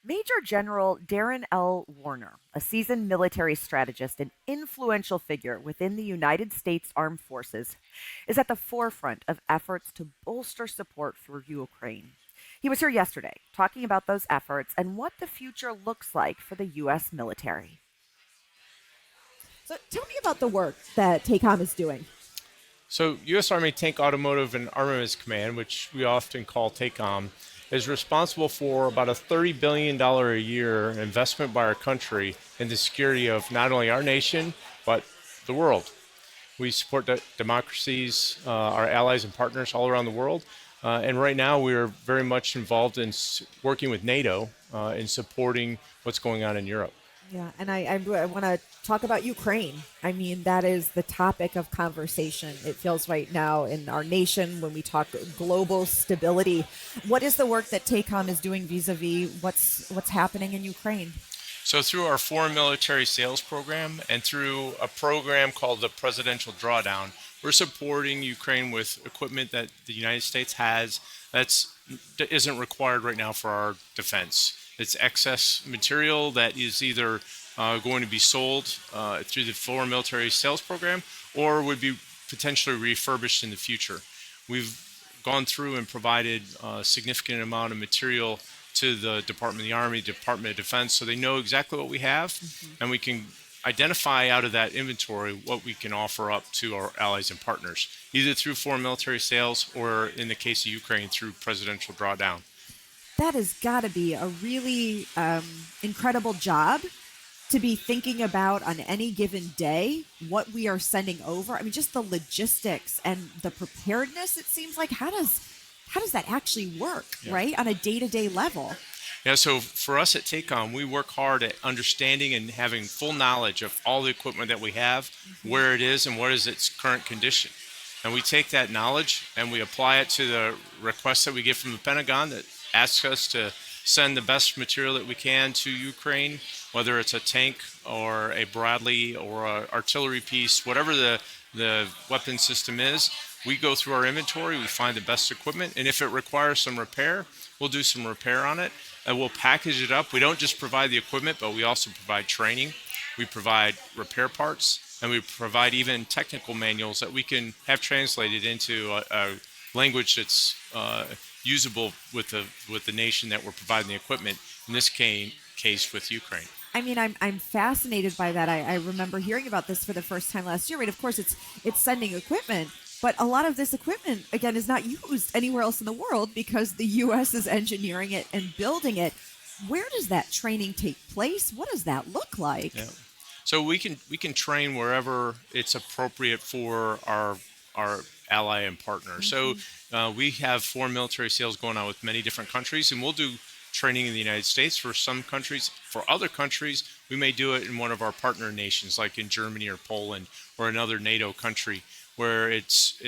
Major General Darren Werner, a seasoned military strategist and influential figure within the United States Armed Forces, is at the forefront of efforts to bolster support for Ukraine. He was here yesterday talking about those efforts and what the future looks like for the U.S. military. So tell me about the work that TACOM is doing. So, U.S. Army Tank Automotive and Armaments Command, which we often call TACOM, is responsible for about a $30 billion a year investment by our country in the security of not only our nation, but the world. We support democracies, our allies and partners all around the world. And right now, we are very much involved in working with NATO in supporting what's going on in Europe. Yeah, and I want to talk about Ukraine. I mean, that is the topic of conversation. It feels right now in our nation when we talk global stability. What is the work that TACOM is doing vis-a-vis what's happening in Ukraine? So, through our foreign military sales program and through a program called the Presidential Drawdown, we're supporting Ukraine with equipment that the United States has that isn't required right now for our defense. It's excess material that is either going to be sold through the foreign military sales program or would be potentially refurbished in the future. We've gone through and provided a significant amount of material to the Department of the Army, Department of Defense, so they know exactly what we have, and we can identify out of that inventory what we can offer up to our allies and partners, either through foreign military sales or, in the case of Ukraine, through presidential drawdown. That has got to be a really incredible job to be thinking about on any given day what we are sending over. I mean, just the logistics and the preparedness. It seems like how does that actually work, Yeah. right, on a day-to-day level? Yeah, so for us at Tacom, we work hard at understanding and having full knowledge of all the equipment that we have, where it is, and what is its current condition. And we take that knowledge and we apply it to the requests that we get from the Pentagon that asks us to send the best material that we can to Ukraine, whether it's a tank or a Bradley or an artillery piece, whatever the weapon system is. We go through our inventory, we find the best equipment, and if it requires some repair, we'll do some repair on it, and we'll package it up. We don't just provide the equipment, but we also provide training. We provide repair parts, and we provide even technical manuals that we can have translated into a language that's usable with the nation that we're providing the equipment. In this case, with Ukraine. I mean, I'm fascinated by that. I remember hearing about this for the first time last year. Right, of course, it's sending equipment, but a lot of this equipment again is not used anywhere else in the world because the U.S. is engineering it and building it. Where does that training take place? What does that look like? Yeah. So we can train wherever it's appropriate for our ally and partner. So we have foreign military sales going on with many different countries, and we'll do training in the United States for some countries. For other countries, we may do it in one of our partner nations, like in Germany or Poland or another NATO country, where it's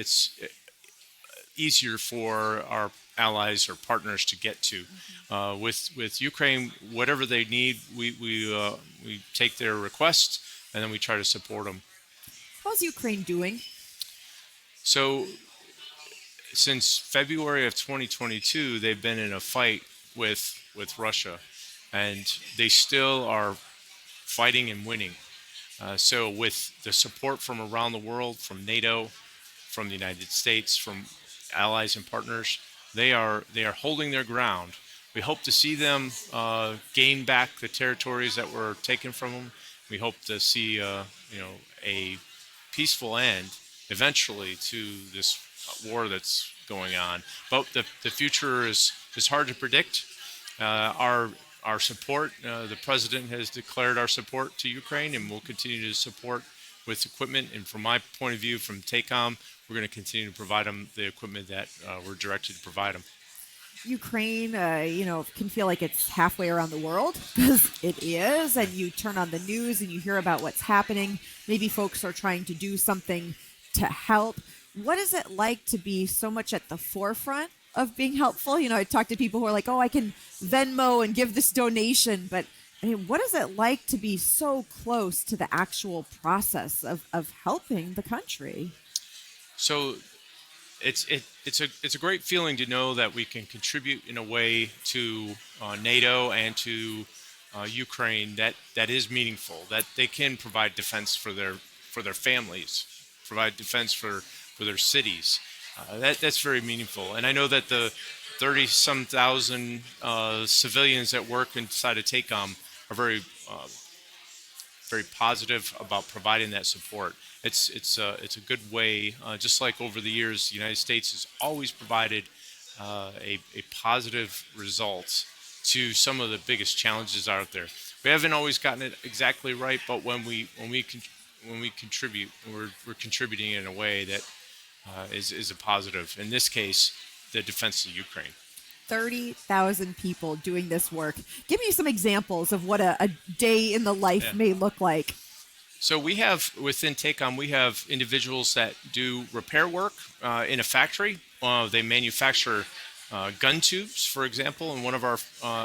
easier for our allies or partners to get to. With Ukraine, whatever they need, we take their requests and then we try to support them. How's Ukraine doing? So since February of 2022, they've been in a fight with Russia, and they still are fighting and winning. So with the support from around the world, from NATO, from the United States, from allies and partners, they are holding their ground. We hope to see them gain back the territories that were taken from them. We hope to see a peaceful end eventually to this war that's going on. But the future is hard to predict. Our support, the president has declared our support to Ukraine, and we'll continue to support with equipment. And from my point of view, from TACOM, we're going to continue to provide them the equipment that we're directed to provide them. Ukraine, can feel like it's halfway around the world because it is. And you turn on the news and you hear about what's happening. Maybe folks are trying to do something to help. What is it like to be so much at the forefront of being helpful? I talk to people who are like, oh, I can Venmo and give this donation. But I mean, what is it like to be so close to the actual process of helping the country? So it's a great feeling to know that we can contribute in a way to NATO and to Ukraine that is meaningful. That they can provide defense for their families, provide defense for their cities. That's very meaningful. And I know that the 30 some thousand civilians that work inside of TACOM are very positive about providing that support. It's a good way, just like over the years, the United States has always provided a positive result to some of the biggest challenges out there. We haven't always gotten it exactly right, but when we contribute, we're contributing in a way that is a positive. In this case, the defense of Ukraine. 30,000 people doing this work. Give me some examples of what a day in the life Yeah. may look like. So we have within TACOM, we have individuals that do repair work in a factory. They manufacture gun tubes, for example. In one of our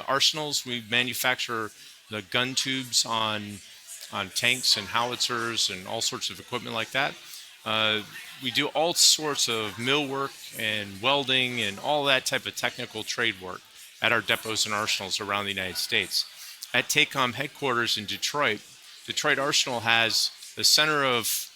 arsenals, we manufacture the gun tubes on tanks and howitzers and all sorts of equipment like that. We do all sorts of mill work and welding and all that type of technical trade work at our depots and arsenals around the United States. At TACOM headquarters in Detroit, Detroit Arsenal has the center of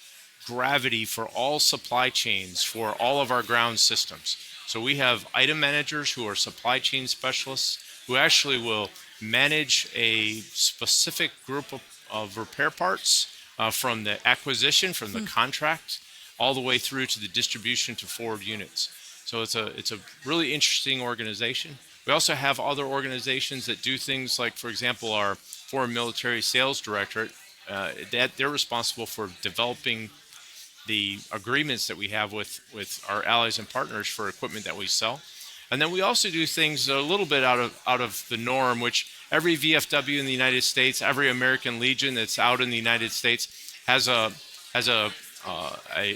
gravity for all supply chains for all of our ground systems. So we have item managers who are supply chain specialists who actually will manage a specific group of repair parts from the acquisition, from the contract, all the way through to the distribution to forward units. So it's a really interesting organization. We also have other organizations that do things like, for example, our Foreign Military Sales Directorate. They're responsible for developing the agreements that we have with our allies and partners for equipment that we sell. And then we also do things a little bit out of the norm, which every VFW in the United States, every American Legion that's out in the United States has a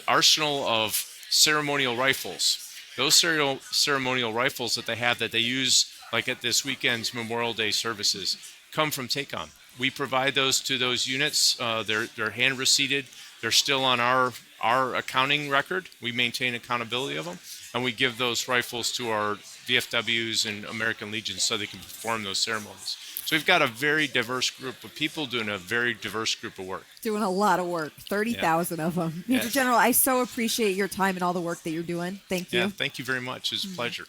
arsenal of ceremonial rifles. Those ceremonial rifles that they use, like at this weekend's Memorial Day services, come from TACOM. We provide those to those units. They're hand receipted. They're still on our accounting record. We maintain accountability of them, and we give those rifles to our VFWs and American Legions so they can perform those ceremonies. So we've got a very diverse group of people doing a very diverse group of work. Doing a lot of work, 30,000 of them. Major Yes. General, I so appreciate your time and all the work that you're doing. Thank you. Yeah, thank you very much. It's a pleasure.